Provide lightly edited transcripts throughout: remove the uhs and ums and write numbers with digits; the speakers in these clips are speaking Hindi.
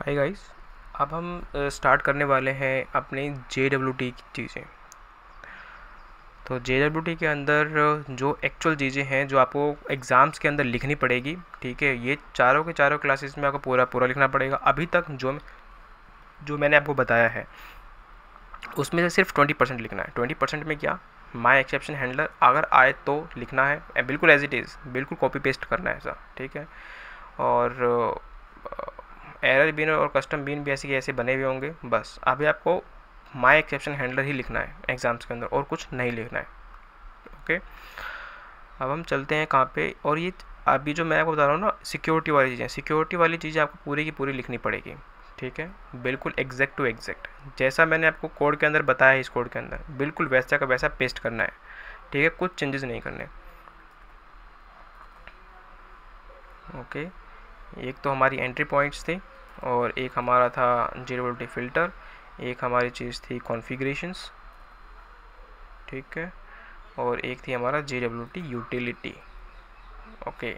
Hi guys. अब हम स्टार्ट करने वाले हैं अपने JWT की चीज़ें। तो JWT के अंदर जो एक्चुअल चीज़ें हैं जो आपको एग्ज़ाम्स के अंदर लिखनी पड़ेगी, ठीक है। ये चारों के चारों क्लासेस में आपको पूरा पूरा लिखना पड़ेगा। अभी तक जो मैंने आपको बताया है उसमें से सिर्फ 20% लिखना है। 20% में क्या, माई एक्सेप्शन हैंडलर अगर आए तो लिखना है, बिल्कुल एज इट इज़, बिल्कुल कॉपी पेस्ट करना है ऐसा, ठीक है। और एरर बीन और कस्टम बीन भी ऐसे के ऐसे बने हुए होंगे। बस अभी आपको माई एक्सेप्शन हैंडलर ही लिखना है एग्ज़ाम्स के अंदर, और कुछ नहीं लिखना है। ओके, अब हम चलते हैं कहाँ पे। और ये अभी जो मैं आपको बता रहा हूँ ना, सिक्योरिटी वाली चीज़ें, सिक्योरिटी वाली चीज़ें आपको पूरी की पूरी लिखनी पड़ेगी, ठीक है। बिल्कुल एग्जैक्ट टू एग्जैक्ट जैसा मैंने आपको कोड के अंदर बताया है, इस कोड के अंदर बिल्कुल वैसा का वैसा पेस्ट करना है, ठीक है। कुछ चेंजेस नहीं करने। ओके, एक तो हमारी एंट्री पॉइंट्स थी, और एक हमारा था JWT फ़िल्टर, एक हमारी चीज़ थी कॉन्फ़िगरेशंस, ठीक है, और एक थी हमारा JWT यूटिलिटी। ओके,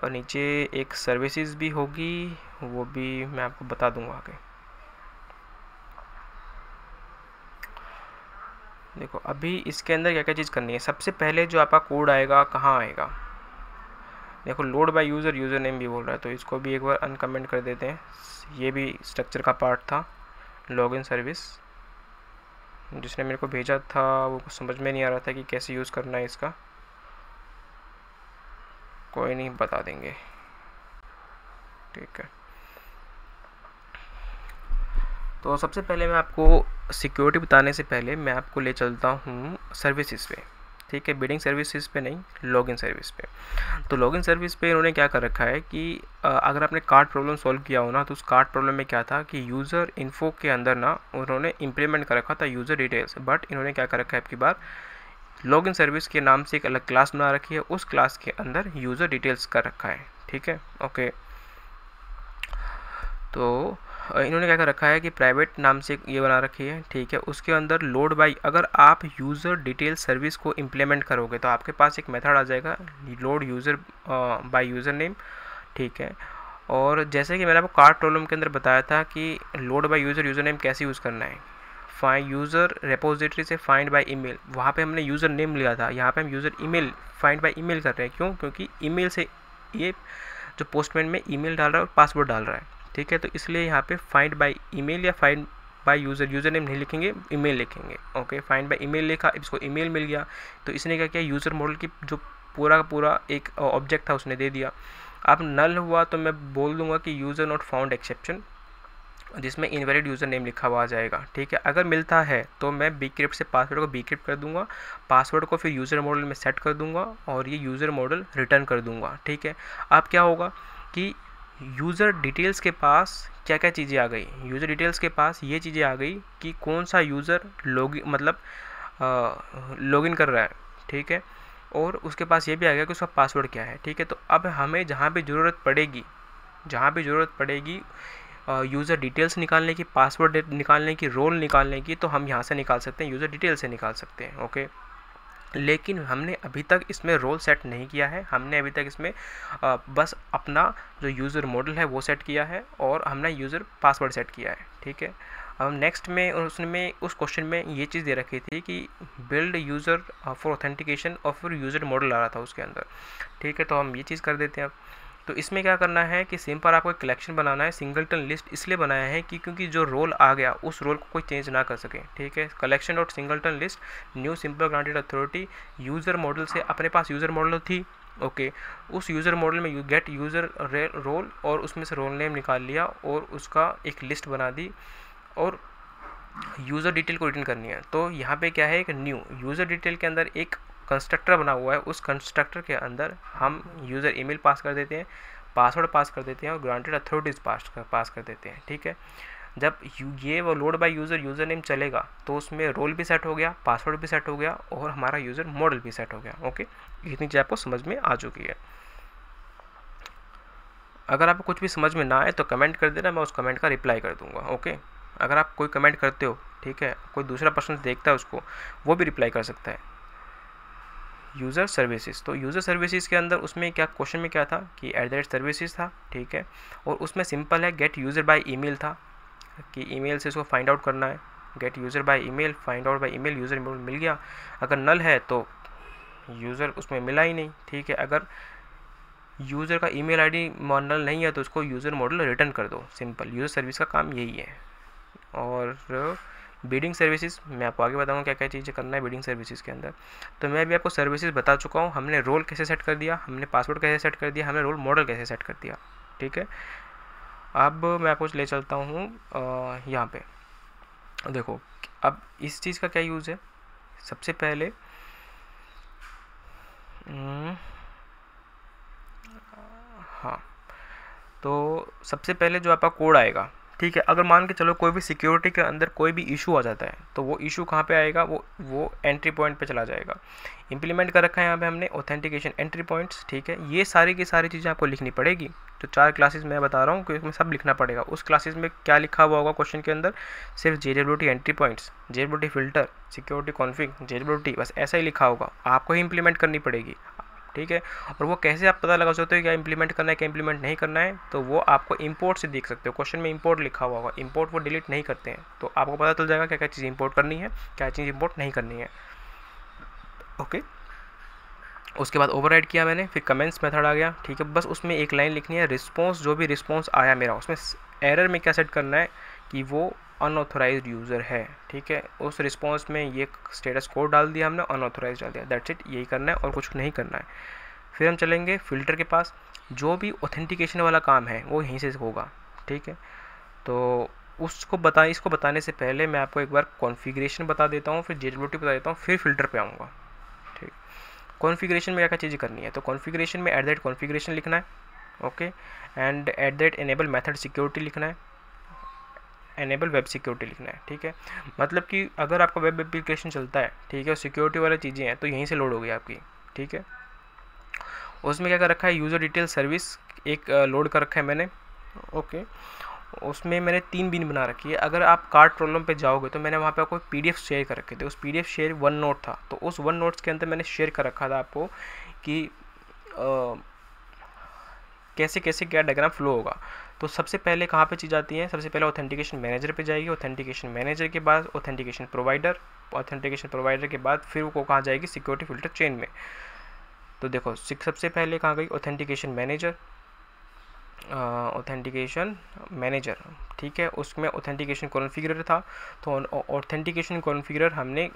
और नीचे एक सर्विसेज भी होगी, वो भी मैं आपको बता दूंगा आगे। देखो अभी इसके अंदर क्या क्या चीज़ करनी है। सबसे पहले जो आपका कोड आएगा कहाँ आएगा, देखो load by user, user name भी बोल रहा है, तो इसको भी एक बार अनकमेंट कर देते हैं। ये भी स्ट्रक्चर का पार्ट था। लॉगिन सर्विस जिसने मेरे को भेजा था वो समझ में नहीं आ रहा था कि कैसे यूज़ करना है इसका, कोई नहीं बता देंगे, ठीक है। तो सबसे पहले मैं आपको सिक्योरिटी बताने से पहले मैं आपको ले चलता हूँ सर्विसेज पे, ठीक है। बिडिंग सर्विसेज पे नहीं, लॉगिन सर्विस पे। तो लॉगिन सर्विस पे इन्होंने क्या कर रखा है कि अगर आपने कार्ड प्रॉब्लम सॉल्व किया हो ना, तो उस कार्ड प्रॉब्लम में क्या था कि यूज़र इन्फो के अंदर ना उन्होंने इम्प्लीमेंट कर रखा था यूज़र डिटेल्स, बट इन्होंने क्या कर रखा है आपकी बार लॉगिन सर्विस के नाम से एक अलग क्लास बना रखी है, उस क्लास के अंदर यूज़र डिटेल्स कर रखा है, ठीक है। ओके, तो इन्होंने क्या कर रखा है कि प्राइवेट नाम से ये बना रखी है, ठीक है। उसके अंदर लोड बाई, अगर आप यूज़र डिटेल सर्विस को इम्प्लीमेंट करोगे तो आपके पास एक मेथड आ जाएगा load user by user name, ठीक है। और जैसे कि मैंने आपको कार्ड प्रॉब्लम के अंदर बताया था कि लोड बाय यूज़र नेम कैसे यूज़ करना है, फाइंड यूज़र रेपोजिटरी से फाइंड बाय ईमेल, वहाँ पे हमने यूज़र नेम लिया था, यहाँ पे हम user email find by email कर रहे हैं। क्यों? क्योंकि ईमेल से ये जो पोस्टमैन में ईमेल डाल रहा है और पासवर्ड डाल रहा है, ठीक है। तो इसलिए यहाँ पे फाइंड बाय ईमेल या फाइंड बाय यूज़र नेम नहीं लिखेंगे, ईमेल लिखेंगे। ओके, फाइंड बाय ईमेल लिखा, इसको ईमेल मिल गया, तो इसने क्या किया, यूज़र मॉडल की जो पूरा का पूरा एक ऑब्जेक्ट था उसने दे दिया। अब नल हुआ तो मैं बोल दूंगा कि यूज़र नॉट फाउंड एक्सेप्शन, जिसमें इनवैलिड यूज़र नेम लिखा हुआ आ जाएगा, ठीक है। अगर मिलता है तो मैं बीक्रिप्ट से पासवर्ड को बीक्रिप्ट कर दूंगा, पासवर्ड को फिर यूज़र मॉडल में सेट कर दूंगा, और ये यूज़र मॉडल रिटर्न कर दूंगा, ठीक है। अब क्या होगा कि यूज़र डिटेल्स के पास क्या क्या चीज़ें आ गई, यूज़र डिटेल्स के पास ये चीज़ें आ गई कि कौन सा यूज़र लॉगिन कर रहा है, ठीक है। और उसके पास ये भी आ गया कि उसका पासवर्ड क्या है, ठीक है। तो अब हमें जहाँ भी ज़रूरत पड़ेगी यूज़र डिटेल्स निकालने की, पासवर्ड निकालने की, रोल निकालने की, तो हम यहाँ से निकाल सकते हैं, यूज़र डिटेल से निकाल सकते हैं। ओके, लेकिन हमने अभी तक इसमें रोल सेट नहीं किया है, हमने अभी तक इसमें बस अपना जो यूज़र मॉडल है वो सेट किया है, और हमने यूज़र पासवर्ड सेट किया है, ठीक है। अब नेक्स्ट में उसमें उस क्वेश्चन में ये चीज़ दे रखी थी कि बिल्ड यूज़र फॉर ऑथेंटिकेशन, और फिर यूज़र मॉडल आ रहा था उसके अंदर, ठीक है। तो हम ये चीज़ कर देते हैं अब। तो इसमें क्या करना है कि सिंपल आपको एक कलेक्शन बनाना है, सिंगलटन लिस्ट इसलिए बनाया है कि क्योंकि जो रोल आ गया उस रोल को कोई चेंज ना कर सके, ठीक है। Collection dot singleton list new simple granted authority, user model से अपने पास यूज़र मॉडल थी, ओके। उस यूज़र मॉडल में यू गेट यूज़र रोल, और उसमें से रोल नेम निकाल लिया और उसका एक लिस्ट बना दी, और यूज़र डिटेल को रिटर्न करनी है। तो यहाँ पे क्या है, एक न्यू यूज़र डिटेल के अंदर एक कंस्ट्रक्टर बना हुआ है, उस कंस्ट्रक्टर के अंदर हम यूज़र ईमेल पास कर देते हैं, पासवर्ड पास कर देते हैं, और ग्रांटेड अथॉरिटीज़ पास कर देते हैं, ठीक है। जब ये वो लोड बाय यूज़र नेम चलेगा तो उसमें रोल भी सेट हो गया, पासवर्ड भी सेट हो गया, और हमारा यूज़र मॉडल भी सेट हो गया। ओके, इतनी चीज़ आपको समझ में आ चुकी है। अगर आपको कुछ भी समझ में ना आए तो कमेंट कर देना, मैं उस कमेंट का रिप्लाई कर दूंगा। ओके, अगर आप कोई कमेंट करते हो, ठीक है, कोई दूसरा पर्सन देखता है उसको, वो भी रिप्लाई कर सकता है। User services. तो यूज़र सर्विसेज के अंदर उसमें क्या क्वेश्चन में क्या था कि @सर्विसेज था, ठीक है, और उसमें सिंपल है गेट यूज़र बाय ईमेल था कि ईमेल से इसको फाइंड आउट करना है, get user by email, find out by email, user मिल गया। अगर नल है तो यूज़र उसमें मिला ही नहीं, ठीक है। अगर यूज़र का ईमेल आईडी नल नहीं है तो उसको यूज़र मॉडल रिटर्न कर दो, सिंपल। यूज़र सर्विस का काम यही है। और बिडिंग सर्विसेज मैं आपको आगे बताऊंगा क्या क्या चीज़ें करना है बिडिंग सर्विसेज के अंदर। तो मैं भी आपको सर्विसेज बता चुका हूँ, हमने रोल कैसे सेट कर दिया, हमने पासवर्ड कैसे सेट कर दिया, हमने रोल मॉडल कैसे सेट कर दिया, ठीक है। अब मैं आपको ले चलता हूँ यहाँ पे। देखो अब इस चीज़ का क्या यूज़ है। सबसे पहले हाँ, तो सबसे पहले जो आपका कोड आएगा, ठीक है, अगर मान के चलो कोई भी सिक्योरिटी के अंदर कोई भी इशू आ जाता है तो वो इशू कहाँ पे आएगा, वो एंट्री पॉइंट पे चला जाएगा। इंप्लीमेंट कर रखा है यहाँ पे हमने ऑथेंटिकेशन एंट्री पॉइंट्स, ठीक है। ये सारी की सारी चीज़ें आपको लिखनी पड़ेगी। जो 4 क्लासेस मैं बता रहा हूँ कि इसमें सब लिखना पड़ेगा। उस क्लासेस में क्या लिखा हुआ होगा क्वेश्चन के अंदर, सिर्फ JWT entry points, JWT filter, security config, JWT, बस ऐसा ही लिखा होगा, आपको ही इंप्लीमेंट करनी पड़ेगी, ठीक है। और वो कैसे आप पता लगा सकते हो क्या इंप्लीमेंट करना है क्या इंप्लीमेंट नहीं करना है, तो वो आपको इंपोर्ट से देख सकते हो। क्वेश्चन में इंपोर्ट लिखा हुआ होगा, इंपोर्ट वो डिलीट नहीं करते हैं, तो आपको पता चल जाएगा क्या क्या चीज़ इंपोर्ट करनी है, क्या चीज़ इंपोर्ट नहीं करनी है, ओके। उसके बाद ओवरराइड किया मैंने, फिर कमेंट्स मेथड आ गया, ठीक है। बस उसमें एक लाइन लिखनी है, रिस्पॉन्स, जो भी रिस्पॉन्स आया मेरा उसमें एरर में क्या सेट करना है कि वो अनऑथोराइज्ड यूज़र है, ठीक है। उस रिस्पॉन्स में ये स्टेटस कोड डाल दिया हमने, अनऑथोराइज्ड डाल दिया, दैट्स इट, यही करना है और कुछ नहीं करना है। फिर हम चलेंगे फिल्टर के पास, जो भी ऑथेंटिकेशन वाला काम है वो यहीं से होगा, ठीक है। तो इसको बताने से पहले मैं आपको एक बार कॉन्फ़िगरेशन बता देता हूँ, फिर JWT बता देता हूँ, फिर फिल्टर पे आऊँगा, ठीक। कॉन्फ़िगरेशन में क्या क्या चीज़ें करनी है, तो कॉन्फ़िगरेशन में @कॉन्फ़िगरेशन लिखना है, okay, and @enable method security लिखना है, एनेबल वेब सिक्योरिटी लिखना है, ठीक है। मतलब कि अगर आपका वेब एप्लीकेशन चलता है, ठीक है, और सिक्योरिटी वाली चीज़ें हैं तो यहीं से लोड होगी आपकी, ठीक है। उसमें क्या कर रखा है, यूज़र डिटेल सर्विस एक लोड कर रखा है मैंने, ओके। उसमें मैंने 3 बिन बना रखी है। अगर आप कार्ड प्रॉब्लम पे जाओगे तो मैंने वहाँ पे आपको PDF शेयर कर रखे थे, उस PDF शेयर वन नोट था, तो उस वन नोट्स के अंदर मैंने शेयर कर रखा था आपको कि कैसे कैसे क्या डायग्राम फ्लो होगा। तो सबसे पहले कहाँ पे चीज़ आती है, सबसे पहले ऑथेंटिकेशन मैनेजर पे जाएगी, ऑथेंटिकेशन मैनेजर के बाद ऑथेंटिकेशन प्रोवाइडर, ऑथेंटिकेशन प्रोवाइडर के बाद फिर वो कहाँ जाएगी, सिक्योरिटी फिल्टर चेन में। तो देखो सबसे पहले कहाँ गई, ऑथेंटिकेशन मैनेजर, ऑथेंटिकेशन मैनेजर, ठीक है। उसमें ऑथेंटिकेशन कॉन्फ़िगरर था, तो ऑथेंटिकेशन कॉन्फ़िगरर हमने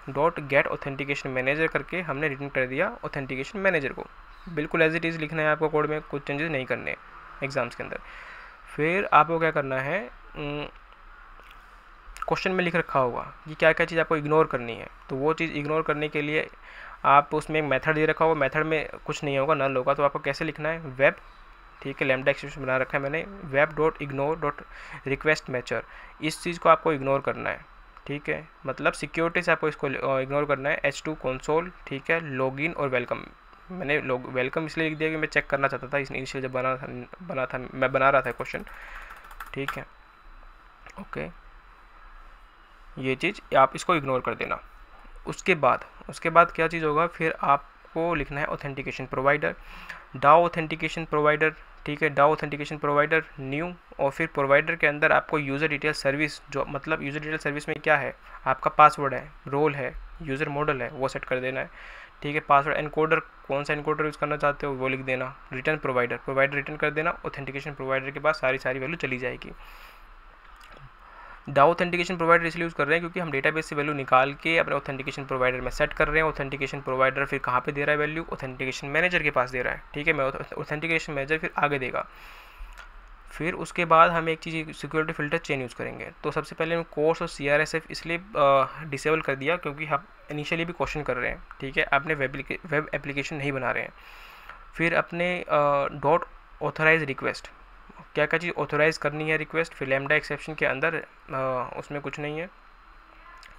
डॉट गेट ऑथेंटिकेशन मैनेजर करके हमने रिटर्न कर दिया ऑथेंटिकेशन मैनेजर को। बिल्कुल एज इट इज़ लिखना है आपको, कोड में कुछ चेंजेस नहीं करने एग्जाम्स के अंदर। फिर आपको क्या करना है, क्वेश्चन में लिख रखा होगा कि क्या क्या चीज़ आपको इग्नोर करनी है, तो वो चीज़ इग्नोर करने के लिए आप उसमें एक मेथड दे रखा होगा, मेथड में कुछ नहीं होगा, नल होगा, तो आपको कैसे लिखना है, वेब, ठीक है, लैम्डा एक्सटेंशन बना रखा है मैंने, web dot ignore dot request mature, इस चीज़ को आपको इग्नोर करना है, ठीक है। मतलब सिक्योरिटी से आपको इसको इग्नोर करना है। H2 कंसोल, ठीक है, लॉगिन और वेलकम। मैंने वेलकम इसलिए लिख दिया कि मैं चेक करना चाहता था इस इनिशियल जब मैं बना रहा था क्वेश्चन, ठीक है, ओके। ये चीज़ आप इसको इग्नोर कर देना। उसके बाद क्या चीज़ होगा, फिर आपको लिखना है authentication provider, DAO authentication provider, ठीक है, डाओ ऑथेंटिकेशन प्रोवाइडर न्यू, और फिर प्रोवाइडर के अंदर आपको यूज़र डिटेल सर्विस, जो मतलब यूज़र डिटेल सर्विस में क्या है, आपका पासवर्ड है, रोल है, यूज़र मॉडल है, वो सेट कर देना है, ठीक है। पासवर्ड एनकोडर, कौन सा एनकोडर यूज़ करना चाहते हो वो लिख देना। रिटर्न प्रोवाइडर रिटर्न कर देना। ऑथेंटिकेशन प्रोवाइडर के पास सारी वैल्यू चली जाएगी। डाओ ऑथेंटिकेशन प्रोवाइडर इसलिए यूज़ कर रहे हैं क्योंकि हम डेटाबेस से वैल्यू निकाल के अपने ऑथेंटिकेशन प्रोवाइडर में सेट कर रहे हैं। ऑथेंटिकेशन प्रोवाइडर फिर कहाँ पे दे रहा है वैल्यू, ऑथेंटिकेशन मैनेजर के पास दे रहा है, ठीक है। मैं ऑथेंटिकेशन मैनेजर फिर आगे देगा। फिर उसके बाद हम एक चीज़ सिक्योरिटी फिल्टर चेन यूज़ करेंगे। तो सबसे पहले हम कोर्स और CRSF इसलिए डिसेबल कर दिया क्योंकि हम इनिशियली भी क्वेश्चन कर रहे हैं, ठीक है, अपने वेब एप्लीकेशन नहीं बना रहे हैं। फिर अपने डॉट ऑथराइज रिक्वेस्ट, क्या क्या चीज़ ऑथोराइज करनी है रिक्वेस्ट, फिर लैम्डा एक्सेप्शन के अंदर उसमें कुछ नहीं है।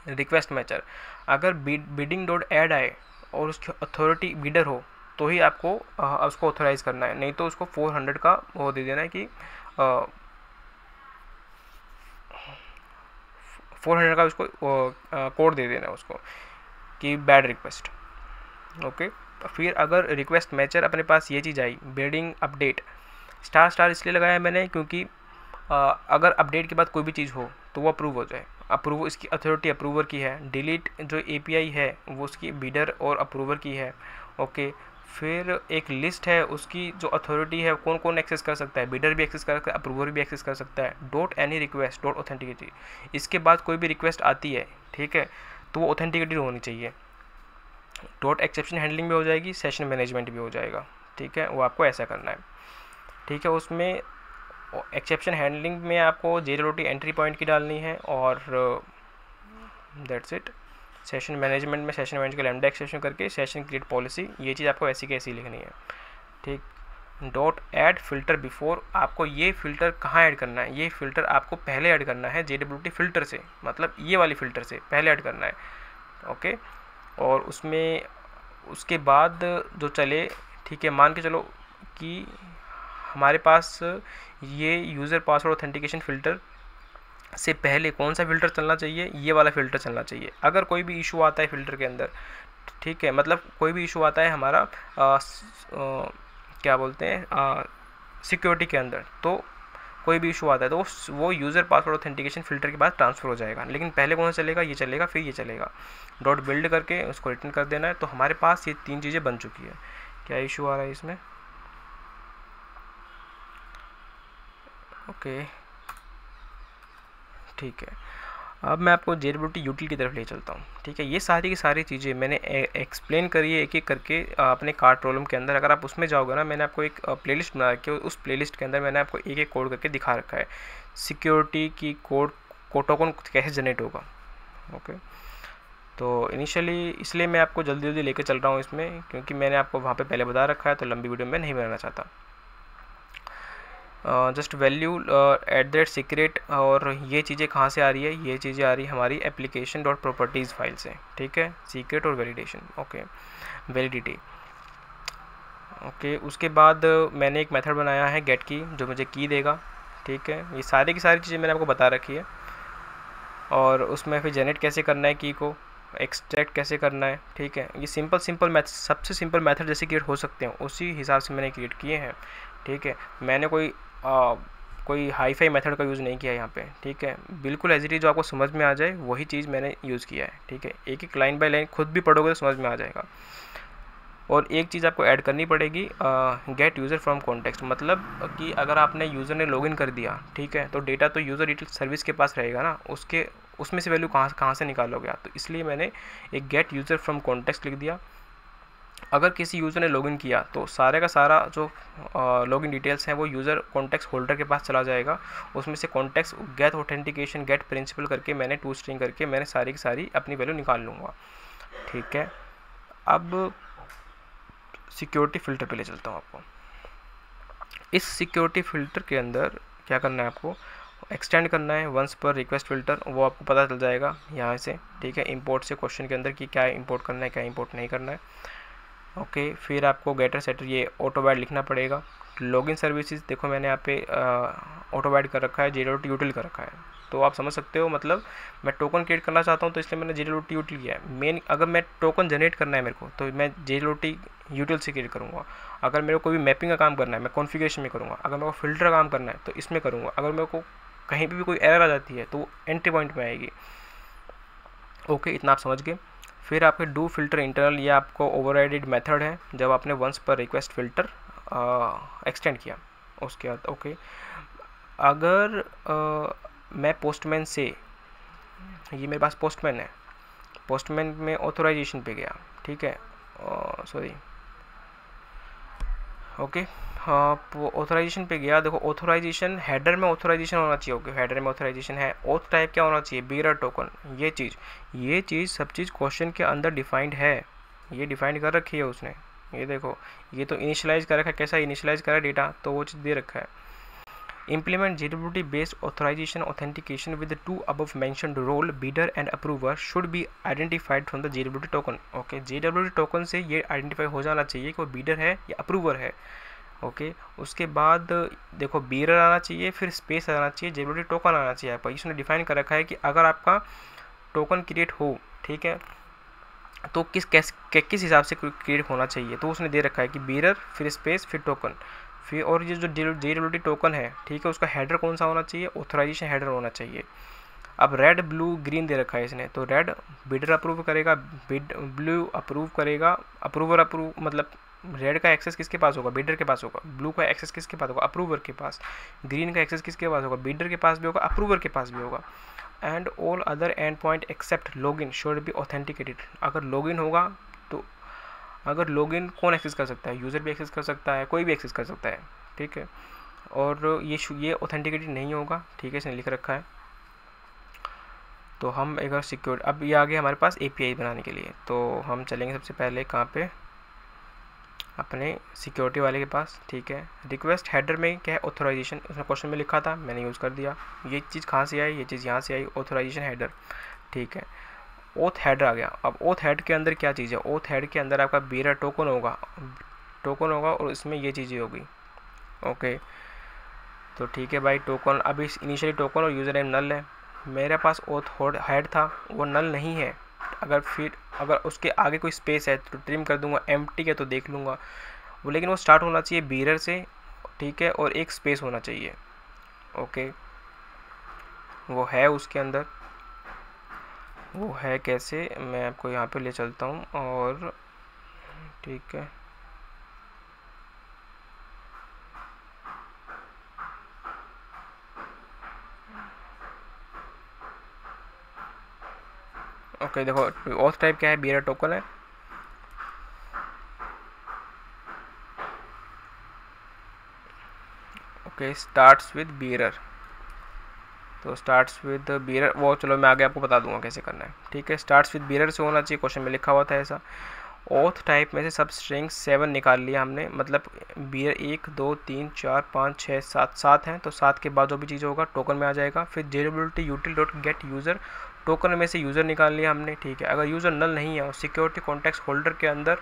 रिक्वेस्ट मैचर, अगर बिडिंग डॉट ऐड आए और उसकी अथॉरिटी बिडर हो तो ही आपको उसको ऑथोराइज करना है, नहीं तो उसको 400 का वो दे देना है कि 400 का उसको कोड दे देना है उसको कि बैड रिक्वेस्ट, ओके। फिर अगर रिक्वेस्ट मैचर अपने पास ये चीज़ आई, बिल्डिंग अपडेट, स्टार स्टार इसलिए लगाया मैंने क्योंकि अगर अपडेट के बाद कोई भी चीज़ हो तो वो अप्रूव हो जाए। अप्रूव इसकी अथॉरिटी अप्रूवर की है, डिलीट जो एपीआई है वो उसकी बिडर और अप्रूवर की है। ओके। फिर एक लिस्ट है, उसकी जो अथॉरिटी है कौन कौन एक्सेस कर सकता है, बिडर भी एक्सेस कर सकता है, अप्रूवर भी एक्सेस कर सकता है। डॉट एनी रिक्वेस्ट डॉट ऑथेंटिकेटी, इसके बाद कोई भी रिक्वेस्ट आती है, ठीक है, तो वो ऑथेंटिकेटेड होनी चाहिए। डॉट एक्सेप्शन हैंडलिंग भी हो जाएगी, सेशन मैनेजमेंट भी हो जाएगा, ठीक है, वो आपको ऐसा करना है, ठीक है। उसमें एक्सेप्शन हैंडलिंग में आपको JWT एंट्री पॉइंट की डालनी है और दैट्स इट। सेशन मैनेजमेंट में सेशन मैनेज का लैम्डा एक्सेप्शन करके सेशन क्रिएट पॉलिसी, ये चीज़ आपको ऐसी कैसी लिखनी है, ठीक। डॉट ऐड फिल्टर बिफोर, आपको ये फ़िल्टर कहाँ ऐड करना है, ये फ़िल्टर आपको पहले ऐड करना है JWT फ़िल्टर से, मतलब ये वाली फ़िल्टर से पहले ऐड करना है, ओके। और उसमें उसके बाद जो चले, ठीक है, मान के चलो कि हमारे पास ये यूज़र पासवर्ड ऑथेंटिकेशन फ़िल्टर से पहले कौन सा फ़िल्टर चलना चाहिए, ये वाला फ़िल्टर चलना चाहिए। अगर कोई भी इशू आता है फ़िल्टर के अंदर, ठीक है, मतलब कोई भी इशू आता है हमारा क्या बोलते हैं सिक्योरिटी के अंदर, तो कोई भी इशू आता है तो वो यूज़र पासवर्ड ऑथेंटिकेशन फ़िल्टर के बाद ट्रांसफ़र हो जाएगा। लेकिन पहले कौन सा चलेगा, ये चलेगा, फिर ये चलेगा। डॉट बिल्ड करके उसको रिटर्न कर देना है। तो हमारे पास ये 3 चीज़ें बन चुकी है। क्या इशू आ रहा है इसमें, ओके, ठीक है। अब मैं आपको JWT यूटिल की तरफ ले चलता हूँ, ठीक है। ये सारी की सारी चीज़ें मैंने एक्सप्लेन करी है एक एक करके अपने कार्ड प्रॉब्लम के अंदर। अगर आप उसमें जाओगे ना, मैंने आपको एक प्लेलिस्ट बना रखी है, उस प्लेलिस्ट के अंदर मैंने आपको एक एक कोड करके दिखा रखा है, सिक्योरिटी की कोड टोकन कैसे जनरेट होगा, ओके। तो इनिशियली इसलिए मैं आपको जल्दी जल्दी लेके चल रहा हूँ इसमें, क्योंकि मैंने आपको वहाँ पे पहले बता रखा है, तो लंबी वीडियो में नहीं बनाना चाहता। जस्ट वैल्यू @ सीक्रेट, और ये चीज़ें कहाँ से आ रही है, ये चीज़ें आ रही है हमारी एप्लीकेशन डॉट प्रॉपर्टीज़ फाइल से, ठीक है। सीक्रेट और वैलिडेशन, ओके, वैलिडिटी, ओके। उसके बाद मैंने एक मेथड बनाया है गेट की, जो मुझे की देगा, ठीक है। ये सारी की सारी चीज़ें मैंने आपको बता रखी है। और उसमें फिर जनरेट कैसे करना है की को, एक्सट्रैक्ट कैसे करना है, ठीक है। ये सिंपल मैथड, सबसे सिंपल मेथड जैसे क्रिएट हो सकते हैं उसी हिसाब से मैंने क्रिएट किए हैं, ठीक है। मैंने कोई हाई फाई मेथड का यूज़ नहीं किया यहाँ पे, ठीक है। बिल्कुल एज इट इज़ जो आपको समझ में आ जाए वही चीज़ मैंने यूज़ किया है, ठीक है। एक एक लाइन बाय लाइन खुद भी पढ़ोगे तो समझ में आ जाएगा। और एक चीज़ आपको ऐड करनी पड़ेगी, गेट यूज़र फ्रॉम कॉन्टेक्स्ट, मतलब कि अगर आपने यूज़र ने लॉगिन कर दिया, ठीक है, तो डेटा तो यूज़र डिटेल सर्विस के पास रहेगा ना, उसमें से वैल्यू कहाँ से निकालोगे आप, तो इसलिए मैंने एक गेट यूज़र फ्रॉम कॉन्टेक्स्ट लिख दिया। अगर किसी यूज़र ने लॉगिन किया तो सारे का सारा जो लॉगिन डिटेल्स हैं वो यूज़र कॉन्टेक्स्ट होल्डर के पास चला जाएगा। उसमें से context get authentication get principal करके मैंने टू स्ट्रिंग करके मैंने सारी की सारी अपनी वैल्यू निकाल लूँगा, ठीक है। अब सिक्योरिटी फ़िल्टर पे ले चलता हूँ आपको। इस सिक्योरिटी फ़िल्टर के अंदर क्या करना है, आपको एक्सटेंड करना है वंस पर रिक्वेस्ट फ़िल्टर, वो आपको पता चल जाएगा यहाँ से, ठीक है। इंपोर्ट से क्वेश्चन के अंदर कि क्या इंपोर्ट करना है, क्या इंपोर्ट नहीं करना है, ओके। फिर आपको गेटर सेटर ये ऑटोवैड लिखना पड़ेगा। लॉगिन सर्विसेज देखो मैंने यहाँ पे ऑटोवैड कर रखा है, JWT यूटिल कर रखा है, तो आप समझ सकते हो। मतलब मैं टोकन क्रिएट करना चाहता हूँ तो इसलिए मैंने JWT यूटिल किया है। मेन अगर मैं टोकन जनरेट करना है मेरे को तो मैं JWT यूटिल से क्रिएट करूँगा। अगर मेरे को कोई भी मैपिंग का काम करना है मैं कॉन्फ़िगरेशन में करूँगा। अगर मेरे को फ़िल्टर का काम करना है तो इसमें करूँगा। अगर मेरे को कहीं भी कोई एरर आ जाती है तो वो एंट्री पॉइंट में आएगी, ओके। इतना आप समझ गए। फिर आपके डू फिल्टर इंटरनल, ये आपको ओवरराइडेड मेथड है जब आपने वंस पर रिक्वेस्ट फ़िल्टर एक्सटेंड किया उसके बाद, ओके। अगर मैं पोस्टमैन से, ये मेरे पास पोस्टमैन है, पोस्टमैन में ऑथराइजेशन पे गया, ठीक है, सॉरी, ओके। हाँ, ऑथराइजेशन पे गया। देखो ऑथराइजेशन हेडर में ऑथराइजेशन होना चाहिए, ओके। हेडर में ऑथराइजेशन है। ऑथ टाइप क्या होना चाहिए, बीरर टोकन। ये चीज़ सब चीज़ क्वेश्चन के अंदर डिफाइंड है, ये डिफाइंड कर रखी है उसने। ये देखो, ये तो इनिशियलाइज कर रखा है। कैसा इनिशियलाइज करा डेटा, तो वो चीज़ दे रखा है। Implement JWT based authorization authentication with the two above mentioned role, bidder and approver should be identified from the JWT token, okay. JWT token से ये आइडेंटिफाई हो जाना चाहिए कि वो बीडर है या अप्रूवर है, ओके। उसके बाद देखो बीडर आना चाहिए, फिर स्पेस आना चाहिए, JWT टोकन आना चाहिए। आपका इसने डिफाइन कर रखा है कि अगर आपका टोकन क्रिएट हो, ठीक है, तो किस हिसाब से क्रिएट होना चाहिए, तो उसने दे रखा है कि बीरर फिर स्पेस फिर टोकन फिर, और ये जो JWT टोकन है, ठीक है, उसका हेडर कौन सा होना चाहिए, ऑथराइजेशन हेडर होना चाहिए। अब रेड ब्लू ग्रीन दे रखा है इसने, तो रेड बिडर अप्रूव करेगा, ब्लू अप्रूव करेगा, अप्रूवर अप्रूव मतलब रेड का एक्सेस किसके पास होगा, बिडर के पास होगा, ब्लू का एक्सेस किसके पास होगा, अप्रूवर के पास, ग्रीन का एक्सेस किसके पास होगा, बिडर के पास भी होगा, अप्रूवर के पास भी होगा। And all other and point accept login should be authenticated. अगर लॉगिन होगा तो, अगर लॉगिन कौन एक्सेस कर सकता है, यूज़र भी एक्सेस कर सकता है, कोई भी एक्सेस कर सकता है, ठीक है, और ये ऑथेंटिकेटेड नहीं होगा, ठीक है, इसने लिख रखा है। तो हम एक बार सिक्योर, अब ये आ गया हमारे पास API बनाने के लिए, तो हम चलेंगे सबसे पहले कहाँ पे, अपने सिक्योरिटी वाले के पास, ठीक है। रिक्वेस्ट हेडर में क्या है, ऑथराइजेशन, उसने क्वेश्चन में लिखा था, मैंने यूज़ कर दिया। ये चीज़ कहाँ से आई, ये चीज़ यहाँ से आई, ऑथराइजेशन हेडर, ठीक है। ओथ हेडर आ गया। अब ओथ हेड के अंदर क्या चीज़ है, ओथ हेड के अंदर आपका बीरर टोकन होगा और इसमें ये चीज़ें होगी, ओके। तो ठीक है भाई, टोकन अभी इनिशियली टोकन और यूज़र नेम नल है, मेरे पास ओथ हेड था वो नल नहीं है। अगर उसके आगे कोई स्पेस है तो ट्रिम कर दूंगा, एम्प्टी है तो देख लूँगा वो, लेकिन वो स्टार्ट होना चाहिए बीरर से, ठीक है, और एक स्पेस होना चाहिए, ओके। वो है उसके अंदर, वो है कैसे, मैं आपको यहाँ पे ले चलता हूँ, और ठीक है, ओके। देखो ऑथ टाइप क्या है, बीरर टोकन है, ओके। स्टार्ट्स विद बीरर, तो स्टार्ट्स विद बीरर, वो चलो मैं आगे आपको बता दूंगा कैसे करना है, ठीक है। स्टार्ट्स विद बीरर से होना चाहिए, क्वेश्चन में लिखा हुआ था ऐसा। ऑथ टाइप में से सब स्ट्रिंग 7 निकाल लिया हमने, मतलब बीरर 1 2 3 4 5 6 7 7 हैं, तो 7 के बाद जो भी चीज़ होगा टोकन में आ जाएगा। फिर JWT util dot gate user, token में से यूज़र निकाल लिया हमने, ठीक है। अगर यूज़र नल नहीं है और सिक्योरिटी कॉन्टेक्स्ट होल्डर के अंदर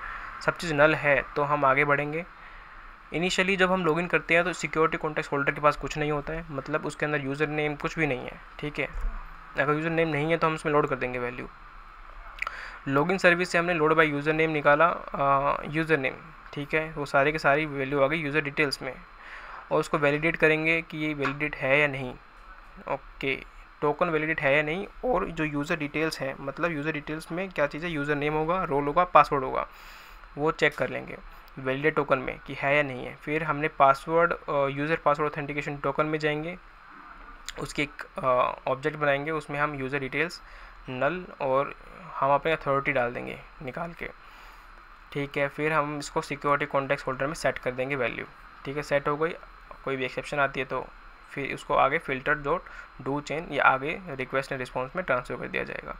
सब चीज़ नल है तो हम आगे बढ़ेंगे। इनिशियली जब हम लॉगिन करते हैं तो सिक्योरिटी कॉन्टेक्स्ट होल्डर के पास कुछ नहीं होता है, मतलब उसके अंदर यूज़र नेम कुछ भी नहीं है, ठीक है। अगर यूज़र नेम नहीं है तो हम उसमें लोड कर देंगे वैल्यू। लॉगिन सर्विस से हमने लोड बाय यूज़र नेम निकाला, यूज़र नेम, ठीक है, वो सारे के सारी वैल्यू आ गई यूज़र डिटेल्स में, और उसको वैलिडेट करेंगे कि ये वैलिडेट है या नहीं, ओके। टोकन वैलिडेट है या नहीं, और जो यूज़र डिटेल्स हैं, मतलब यूज़र डिटेल्स में क्या चीज़ है, यूज़र नेम होगा, रोल होगा, पासवर्ड होगा, वो चेक कर लेंगे वैलिडेट टोकन में कि है या नहीं है। फिर हमने password, user password authentication token में जाएंगे, उसकी एक ऑब्जेक्ट बनाएंगे, उसमें हम यूज़र डिटेल्स नल और हम अपने अथॉरिटी डाल देंगे निकाल के, ठीक है। फिर हम इसको सिक्योरिटी कॉन्टेक्स्ट होल्डर में सेट कर देंगे वैल्यू, ठीक है, सेट हो गई। कोई भी एक्सेप्शन आती है तो फिर उसको आगे फिल्टर डॉट डू चेन या आगे रिक्वेस्ट एंड रिस्पॉन्स में ट्रांसफर कर दिया जाएगा।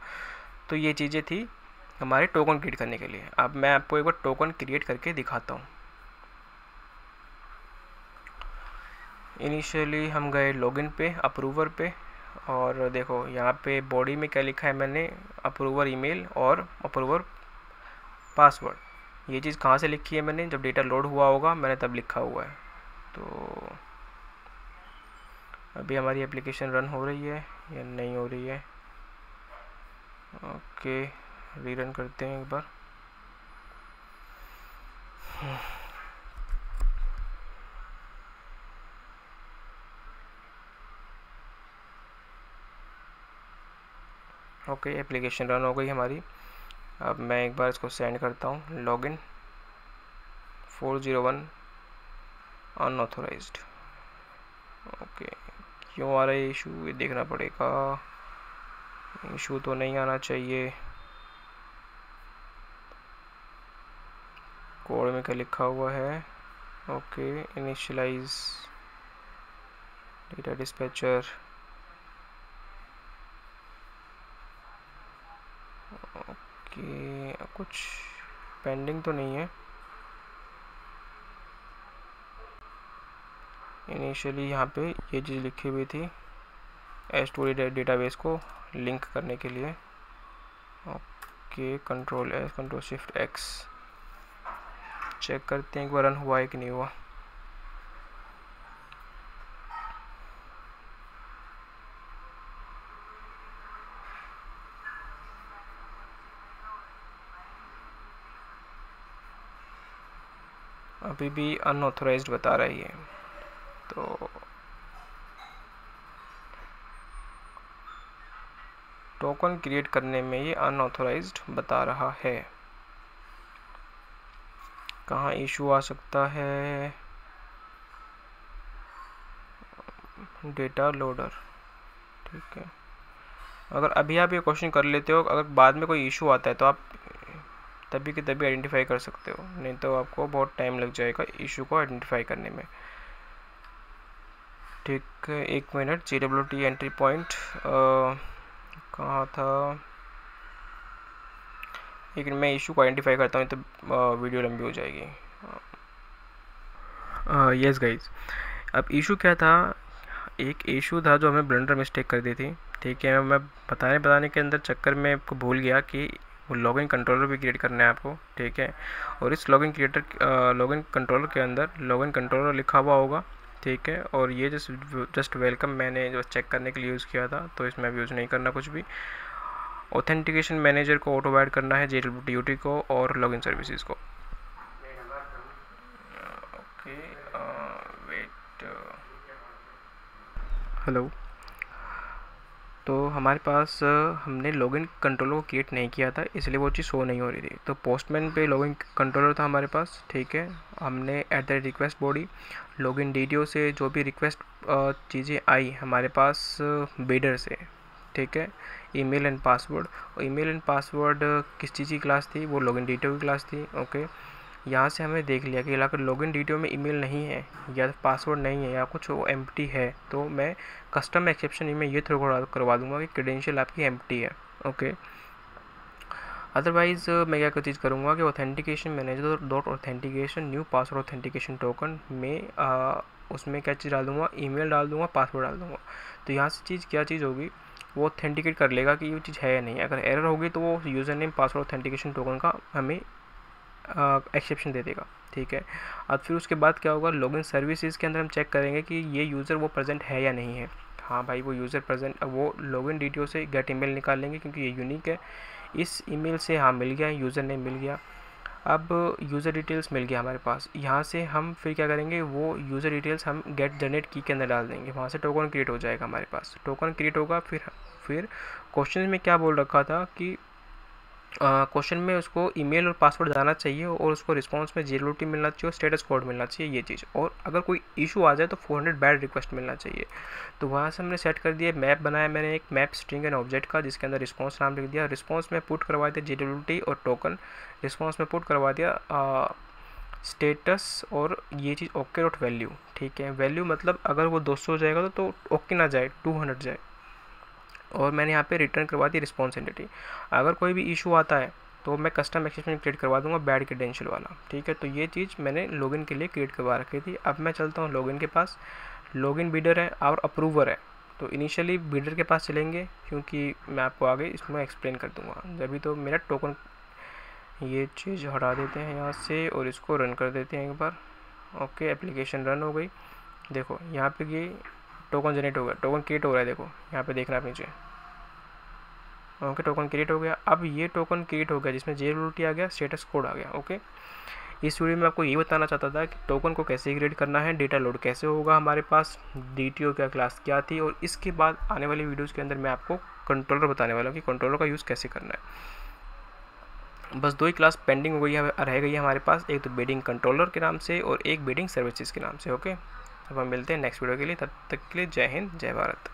तो ये चीज़ें थी हमारे टोकन क्रिएट करने के लिए। अब मैं आपको एक बार टोकन क्रिएट करके दिखाता हूँ। इनिशियली हम गए लॉगिन पे, अप्रूवर पे, और देखो यहाँ पे बॉडी में क्या लिखा है मैंने, अप्रूवर ईमेल और अप्रूवर पासवर्ड। ये चीज़ कहाँ से लिखी है मैंने, जब डेटा लोड हुआ होगा मैंने तब लिखा हुआ है। तो अभी हमारी एप्लीकेशन रन हो रही है या नहीं हो रही है, ओके, रीरन करते हैं एक बार। ओके, एप्लीकेशन रन हो गई हमारी। अब मैं एक बार इसको सेंड करता हूँ, लॉगिन 401 अनऑथोराइज्ड, ओके। क्यों आ रहा है इशू, ये देखना पड़ेगा, इशू तो नहीं आना चाहिए। कोड में क्या लिखा हुआ है, okay, initialise data dispatcher, okay, कुछ पेंडिंग तो नहीं है। इनिशियली यहाँ पे ये चीज़ लिखी हुई थी S2 डेटाबेस को लिंक करने के लिए, okay, control S control shift X, check करते हैं एक बार रन हुआ है कि नहीं हुआ। अभी भी अनऑथोराइज्ड बता रही है, तो टोकन क्रिएट करने में ये अनऑथोराइज्ड बता रहा है। कहाँ इशू आ सकता है? डेटा लोडर, ठीक है। अगर अभी आप ये क्वेश्चन कर लेते हो, अगर बाद में कोई इशू आता है तो आप तभी के तभी आइडेंटिफाई कर सकते हो, नहीं तो आपको बहुत टाइम लग जाएगा इशू को आइडेंटिफाई करने में। ठीक है, 1 मिनट। JWT एंट्री पॉइंट कहाँ था? लेकिन मैं इशू को आइडेंटिफाई करता हूँ तो वीडियो लंबी हो जाएगी। यस गाइज, अब इशू क्या था? एक इशू था जो हमें ब्लंडर मिस्टेक कर दी थी, ठीक है। मैं बताने के अंदर चक्कर में आपको भूल गया कि वो लॉगिन कंट्रोलर भी क्रिएट करना है आपको, ठीक है। और इस लॉगिन कंट्रोलर के अंदर लॉगिन कंट्रोलर लिखा हुआ होगा, ठीक है। और ये जस्ट वेलकम मैंने जो चेक करने के लिए यूज़ किया था, तो इसमें यूज़ नहीं करना कुछ भी। ऑथेंटिकेशन मैनेजर को ऑटो ऐड करना है, JWT को और लॉगिन सर्विसेज को। Okay, wait, hello. तो हमारे पास हमने लॉगिन कंट्रोलर को क्रिएट नहीं किया था, इसलिए वो चीज़ शो नहीं हो रही थी। तो पोस्टमैन पे लॉगिन कंट्रोलर था हमारे पास, ठीक है। हमने @रिक्वेस्ट बॉडी लॉगिन DDO से जो भी रिक्वेस्ट चीज़ें आई हमारे पास बिडर से, ठीक है। ईमेल एंड पासवर्ड, और ईमेल एंड पासवर्ड किस चीज़ की क्लास थी? वो लॉगिन DDO की क्लास थी, ओके। यहाँ से हमें देख लिया कि अगर लॉगिन DDO में ईमेल नहीं है या पासवर्ड नहीं है या कुछ वो एम्प्टी है, तो मैं कस्टम एक्सेप्शन में ये थ्रो करवा दूंगा कि क्रेडेंशियल आपकी एम्प्टी है, ओके। अदरवाइज़ मैं क्या चीज़ करूँगा कि authentication manager dot authentication new password authentication token में उसमें क्या चीज़ डाल दूँगा? ईमेल डाल दूँगा, पासवर्ड डाल दूँगा। तो यहाँ से क्या चीज़ होगी? वो ऑथेंटिकेट कर लेगा कि ये चीज़ है या नहीं। अगर एरर होगी तो वो user name password authentication token का हमें एक्सेप्शन दे देगा, ठीक है। अब फिर उसके बाद क्या होगा? लॉगिन सर्विसेज के अंदर हम चेक करेंगे कि ये यूज़र वो प्रेजेंट है या नहीं है। हाँ भाई, वो यूज़र प्रेजेंट, वो लॉगिन DDO से गेट ईमेल निकाल लेंगे क्योंकि ये यूनिक है। इस ईमेल से हाँ मिल गया, यूज़र नेम मिल गया। अब यूज़र डिटेल्स मिल गया हमारे पास। यहाँ से हम फिर क्या करेंगे? वो यूज़र डिटेल्स हम गेट जनरेट की के अंदर डाल देंगे, वहाँ से टोकन क्रिएट हो जाएगा हमारे पास। टोकन क्रिएट होगा, फिर क्वेश्चन में क्या बोल रखा था कि क्वेश्चन में उसको ईमेल और पासवर्ड जाना चाहिए और उसको रिस्पांस में JWT मिलना चाहिए और स्टेटस कोड मिलना चाहिए, ये चीज़। और अगर कोई इशू आ जाए तो 400 बैड रिक्वेस्ट मिलना चाहिए। तो वहाँ से हमने सेट कर दिया। मैप बनाया मैंने, एक मैप स्ट्रिंग एंड ऑब्जेक्ट का, जिसके अंदर रिस्पांस नाम लिख दिया। रिस्पांस में पुट करवा दिया JWT और टोकन। रिस्पांस में पुट करवा दिया स्टेटस और ये चीज़ ओके डॉट वैल्यू, ठीक है। वैल्यू मतलब अगर वो 200 हो जाएगा तो ओके ना जाए, 200 जाए। और मैंने यहाँ पे रिटर्न करवा दी रिस्पॉन्स एंटिटी। अगर कोई भी इशू आता है तो मैं कस्टम एक्सेप्शन क्रिएट करवा दूंगा बैड क्रेडेंशियल वाला, ठीक है। तो ये चीज़ मैंने लॉगिन के लिए क्रिएट करवा रखी थी। अब मैं चलता हूँ लॉगिन के पास। लॉगिन बिडर है और अप्रूवर है, तो इनिशियली बिडर के पास चलेंगे क्योंकि मैं आपको आगे इसमें एक्सप्लेन कर दूँगा। जब तो मेरा टोकन, ये चीज़ हटा देते हैं यहाँ से और इसको रन कर देते हैं एक बार। ओके, एप्लीकेशन रन हो गई। देखो यहाँ पे ये टोकन जनरेट हो गया, टोकन क्रिएट हो रहा है। देखो यहाँ पे देखना आप नीचे। ओके, टोकन क्रिएट हो गया। अब ये टोकन क्रिएट हो गया जिसमें JWT आ गया, स्टेटस कोड आ गया, ओके। इस वीडियो में आपको ये बताना चाहता था कि टोकन को कैसे क्रिएट करना है, डेटा लोड कैसे होगा हमारे पास, DTO क्या क्लास क्या थी, और इसके बाद आने वाली वीडियोज़ के अंदर मैं आपको कंट्रोलर बताने वाला हूँ कि कंट्रोलर का यूज़ कैसे करना है। बस 2 ही क्लास पेंडिंग हो गई है, रह गई है हमारे पास। एक तो बिडिंग कंट्रोलर के नाम से और एक बिडिंग सर्विसेज के नाम से, ओके। अब हम मिलते हैं नेक्स्ट वीडियो के लिए, तब तक के लिए जय हिंद, जय भारत।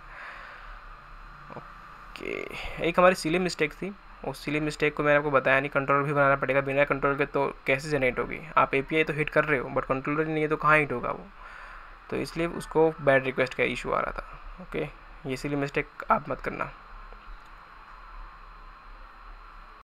ओके, एक हमारी सिली मिस्टेक थी, उस सिली मिस्टेक को मैंने आपको बताया नहीं। कंट्रोलर भी बनाना पड़ेगा, बिना कंट्रोलर के तो कैसे जनरेट होगी? आप API तो हिट कर रहे हो बट कंट्रोलर नहीं है तो कहाँ हिट होगा वो? तो इसलिए उसको बैड रिक्वेस्ट का इशू आ रहा था, ओके। ये सिली मिस्टेक आप मत करना।